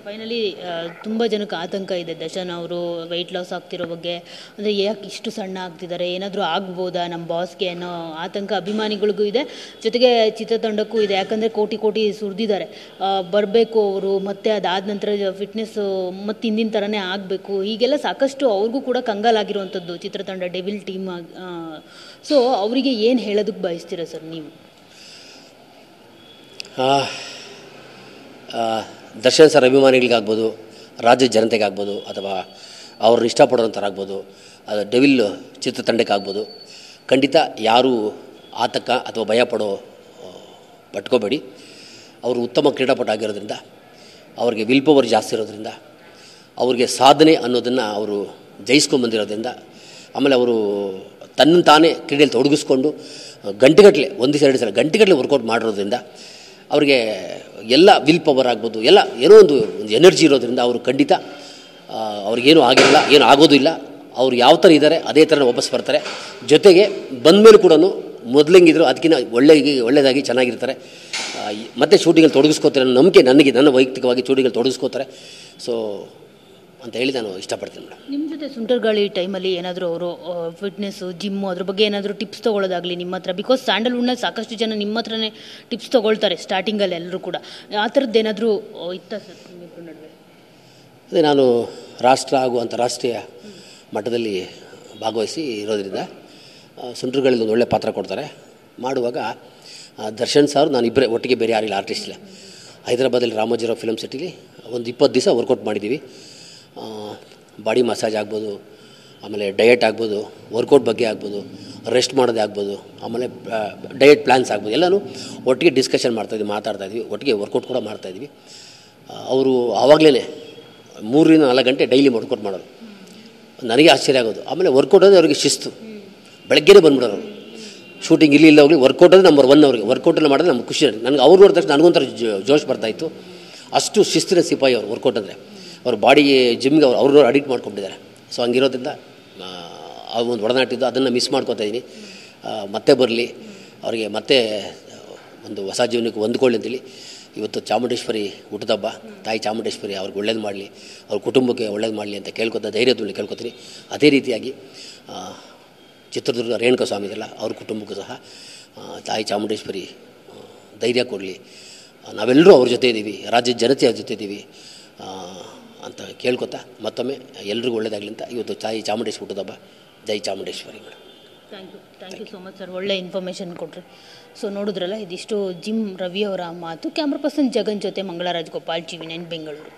Finally ತುಂಬ ಜನಕ್ಕೆ ಆತಂಕ ಇದೆ ದರ್ಶನ್ ಅವರು ವೆಯ್ಟ್ ಲಾಸ್ ಆಗ್ತಿರೋ ಬಗ್ಗೆ. ಅಂದರೆ ಯಾಕೆ ಇಷ್ಟು ಸಣ್ಣ ಆಗ್ತಿದ್ದಾರೆ, ಏನಾದರೂ ಆಗ್ಬೋದಾ ನಮ್ಮ ಬಾಸ್ಗೆ ಅನ್ನೋ ಆತಂಕ ಅಭಿಮಾನಿಗಳಿಗೂ ಇದೆ, ಜೊತೆಗೆ ಚಿತ್ರತಂಡಕ್ಕೂ ಇದೆ. ಯಾಕಂದರೆ ಕೋಟಿ ಕೋಟಿ ಸುರಿದಿದ್ದಾರೆ, ಬರಬೇಕು ಅವರು, ಮತ್ತು ಅದಾದ ನಂತರ ಫಿಟ್ನೆಸ್ಸು ಮತ್ತು ಹಿಂದಿನ ಥರನೇ ಆಗಬೇಕು, ಹೀಗೆಲ್ಲ ಸಾಕಷ್ಟು ಅವ್ರಿಗೂ ಕೂಡ ಕಂಗಾಲಾಗಿರುವಂಥದ್ದು ಚಿತ್ರತಂಡ ಡೆವಿಲ್ ಟೀಮ್. ಸೊ ಅವರಿಗೆ ಏನು ಹೇಳೋದಕ್ಕೆ ಬಯಸ್ತೀರಾ ಸರ್ ನೀವು? ದರ್ಶನ್ ಸರ್ ಅಭಿಮಾನಿಗಳಿಗಾಗ್ಬೋದು, ರಾಜ್ಯದ ಜನತೆಗಾಗ್ಬೋದು, ಅಥವಾ ಅವ್ರನ್ನ ಇಷ್ಟಪಡೋಂಥವ್ರಾಗ್ಬೋದು, ಅದು ಡೆವಿಲ್ ಚಿತ್ರತಂಡಕ್ಕಾಗ್ಬೋದು, ಖಂಡಿತ ಯಾರೂ ಆತಂಕ ಅಥವಾ ಭಯ ಪಟ್ಕೋಬೇಡಿ. ಅವರು ಉತ್ತಮ ಕ್ರೀಡಾಪಟು ಆಗಿರೋದ್ರಿಂದ, ಅವ್ರಿಗೆ ವಿಲ್ ಪವರ್ ಜಾಸ್ತಿ ಇರೋದ್ರಿಂದ, ಅವ್ರಿಗೆ ಸಾಧನೆ ಅನ್ನೋದನ್ನು ಅವರು ಜಯಿಸ್ಕೊಂಡ್ಬಂದಿರೋದ್ರಿಂದ, ಆಮೇಲೆ ಅವರು ತನ್ನ ತಾನೇ ಕ್ರೀಡೆಯಲ್ಲಿ ತೊಡಗಿಸ್ಕೊಂಡು ಗಂಟೆಗಟ್ಟಲೆ, ಒಂದು ದಿವಸ ಎರಡು ಸಲ ಗಂಟೆಗಟ್ಟಲೆ ವರ್ಕೌಟ್ ಮಾಡಿರೋದ್ರಿಂದ ಅವ್ರಿಗೆ ಎಲ್ಲ ವಿಲ್ ಪವರ್ ಆಗ್ಬೋದು, ಎಲ್ಲ ಏನೋ ಒಂದು ಎನರ್ಜಿ ಇರೋದ್ರಿಂದ ಅವರು ಖಂಡಿತ ಅವ್ರಿಗೇನು ಆಗಿರಲ್ಲ, ಏನು ಆಗೋದು ಇಲ್ಲ. ಅವ್ರು ಯಾವ ಥರ ಇದ್ದಾರೆ ಅದೇ ಥರ ವಾಪಸ್ ಬರ್ತಾರೆ. ಜೊತೆಗೆ ಬಂದ ಮೇಲೆ ಕೂಡ ಮೊದಲಂಗಿದ್ರು ಅದಕ್ಕಿಂತ ಒಳ್ಳೆಯದಾಗಿ ಚೆನ್ನಾಗಿರ್ತಾರೆ. ಮತ್ತು ಶೂಟಿಂಗಲ್ಲಿ ತೊಡಗಿಸ್ಕೋತಾರೆ ಅನ್ನೋ ನಂಬಿಕೆ ನನಗೆ, ನನ್ನ ವೈಯಕ್ತಿಕವಾಗಿ ಶೂಟಿಂಗಲ್ಲಿ ತೊಡಗಿಸ್ಕೋತಾರೆ. ಸೊ ಅಂತ ಹೇಳಿ ನಾನು ಇಷ್ಟಪಡ್ತೀನಿ ಮೇಡಮ್. ನಿಮ್ಮ ಜೊತೆ ಸುಂಟರಗಾಳಿ ಟೈಮಲ್ಲಿ ಏನಾದರೂ ಅವರು ಫಿಟ್ನೆಸ್ಸು, ಜಿಮ್ಮು ಅದ್ರ ಬಗ್ಗೆ ಏನಾದರೂ ಟಿಪ್ಸ್ ತೊಗೊಳ್ಳೋದಾಗಲಿ ನಿಮ್ಮ ಹತ್ರ? ಬಿಕಾಸ್ ಸ್ಯಾಂಡಲ್ವುಡ್ನಲ್ಲಿ ಸಾಕಷ್ಟು ಜನ ನಿಮ್ಮ ಹತ್ರನೇ ಟಿಪ್ಸ್ ತೊಗೊಳ್ತಾರೆ ಸ್ಟಾರ್ಟಿಂಗಲ್ಲಿ ಎಲ್ಲರೂ ಕೂಡ. ಆ ಥರದ್ದು ಏನಾದರೂ ಇತ್ತಾ ಸರ್ ನಿಮ್ಮಿಬ್ಬರ ನಡುವೆ? ಅದೇ ನಾನು ರಾಷ್ಟ್ರ ಹಾಗೂ ಅಂತಾರಾಷ್ಟ್ರೀಯ ಮಟ್ಟದಲ್ಲಿ ಭಾಗವಹಿಸಿ ಇರೋದ್ರಿಂದ ಸುಂಟರಗಾಳಿಲಿ ಒಂದು ಒಳ್ಳೆಯ ಪಾತ್ರ ಕೊಡ್ತಾರೆ. ಮಾಡುವಾಗ ದರ್ಶನ್ ಸರ್ ನಾನು ಇಬ್ಬರೇ ಒಟ್ಟಿಗೆ, ಬೇರೆ ಯಾರಿಲ್ಲ ಆರ್ಟಿಸ್ಟ್ ಇಲ್ಲ. ಹೈದರಾಬಾದಲ್ಲಿ ರಾಮೋಜಿರಾವ್ ಫಿಲಮ್ ಸಿಟಿಲಿ ಒಂದು 20 ದಿವಸ ವರ್ಕೌಟ್ ಮಾಡಿದ್ದೀವಿ. ಬಾಡಿ ಮಸಾಜ್ ಆಗ್ಬೋದು, ಆಮೇಲೆ ಡಯಟ್ ಆಗ್ಬೋದು, ವರ್ಕೌಟ್ ಬಗ್ಗೆ ಆಗ್ಬೋದು, ರೆಸ್ಟ್ ಮಾಡೋದೇ ಆಗ್ಬೋದು, ಆಮೇಲೆ ಡಯಟ್ ಪ್ಲ್ಯಾನ್ಸ್ ಆಗ್ಬೋದು, ಎಲ್ಲನೂ ಒಟ್ಟಿಗೆ ಡಿಸ್ಕಷನ್ ಮಾತಾಡ್ತಾಯಿದ್ವಿ, ಒಟ್ಟಿಗೆ ವರ್ಕೌಟ್ ಕೂಡ ಮಾಡ್ತಾಯಿದ್ವಿ. ಅವರು ಆವಾಗಲೇ 3 ರಿಂದ 4 ಗಂಟೆ ಡೈಲಿ ವರ್ಕೌಟ್ ಮಾಡೋರು. ನನಗೆ ಆಶ್ಚರ್ಯ ಆಗೋದು. ಆಮೇಲೆ ವರ್ಕೌಟ್ ಅಂದರೆ ಅವ್ರಿಗೆ ಶಿಸ್ತು, ಬೆಳಗ್ಗೆನೇ ಬಂದುಬಿಡೋರು. ಶೂಟಿಂಗ್ ಇಲ್ಲಿ ಹೋಗಲಿ ವರ್ಕೌಟ್ ಅಂದರೆ ನಂಬರ್ 1 ಅವ್ರಿಗೆ. ವರ್ಕೌಟೆಲ್ಲ ಮಾಡಿದ್ರೆ ನಮ್ಗೆ ಖುಷಿ. ನನಗೆ ಅವ್ರು ನೋಡಿದ ತಕ್ಷಣ ನನಗೊಂಥರ ಜೋಶ್ ಬರ್ತಾಯಿತ್ತು. ಅಷ್ಟು ಶಿಸ್ತಿನ ಸಿಪಾಯಿ ಅವರು ವರ್ಕೌಟ್ ಅಂದರೆ. ಅವ್ರ ಬಾಡಿಗೆ ಜಿಮ್ಗೆ ಅವ್ರನ್ನೂ ಅಡಿಕ್ಟ್ ಮಾಡ್ಕೊಂಡಿದ್ದಾರೆ. ಸೊ ಹಂಗಿರೋದ್ರಿಂದ ಆ ಒಂದು ಒಡನಾಟಿದ್ದು ಅದನ್ನು ಮಿಸ್ ಮಾಡ್ಕೊತಾ ಇದ್ದೀನಿ. ಮತ್ತೆ ಬರಲಿ, ಅವರಿಗೆ ಮತ್ತೆ ಒಂದು ಹೊಸ ಜೀವನಕ್ಕೆ ಹೊಂದ್ಕೊಳ್ಳಿ ಅಂತೇಳಿ ಇವತ್ತು ಚಾಮುಂಡೇಶ್ವರಿ ಹುಟ್ಟುಹಬ್ಬ, ತಾಯಿ ಚಾಮುಂಡೇಶ್ವರಿ ಅವ್ರಿಗೆ ಒಳ್ಳೇದು ಮಾಡಲಿ, ಅವ್ರ ಕುಟುಂಬಕ್ಕೆ ಒಳ್ಳೇದು ಮಾಡಲಿ ಅಂತ ಧೈರ್ಯದಲ್ಲಿ ಕೇಳ್ಕೊತೀನಿ. ಅದೇ ರೀತಿಯಾಗಿ ಚಿತ್ರದುರ್ಗ ರೇಣುಕಾ ಸ್ವಾಮಿ ಇದೆಲ್ಲ, ಅವ್ರ ಕುಟುಂಬಕ್ಕೂ ಸಹ ತಾಯಿ ಚಾಮುಂಡೇಶ್ವರಿ ಧೈರ್ಯ ಕೊಡಲಿ. ನಾವೆಲ್ಲರೂ ಅವ್ರ ಜೊತೆ ಇದ್ದೀವಿ, ರಾಜ್ಯದ ಜನತೆ ಅವ್ರ ಜೊತೆ ಇದ್ದೀವಿ ಅಂತ ಕೇಳ್ಕೊತಾ ಮತ್ತೊಮ್ಮೆ ಎಲ್ರಿಗೂ ಒಳ್ಳೇದಾಗಲಿ ಅಂತ ಇವತ್ತು ತಾಯಿ ಚಾಮುಂಡೇಶ್ವರಿ ಹುಟ್ಟುಹಬ್ಬ. ಜೈ Chamundeshwari madam. Thank you so much sir, ಒಳ್ಳೆ ಇನ್ಫಾರ್ಮೇಷನ್ ಕೊಟ್ಟರೆ. ಸೊ ನೋಡಿದ್ರಲ್ಲ, ಇದಿಷ್ಟು ಜಿಮ್ ರವಿ ಅವರ ಮಾತು. ಕ್ಯಾಮ್ರಾ ಪರ್ಸನ್ ಜಗನ್ ಜೊತೆ ಮಂಗಳರಾಜ್ ಗೋಪಾಲ್, TV9 ಬೆಂಗಳೂರು.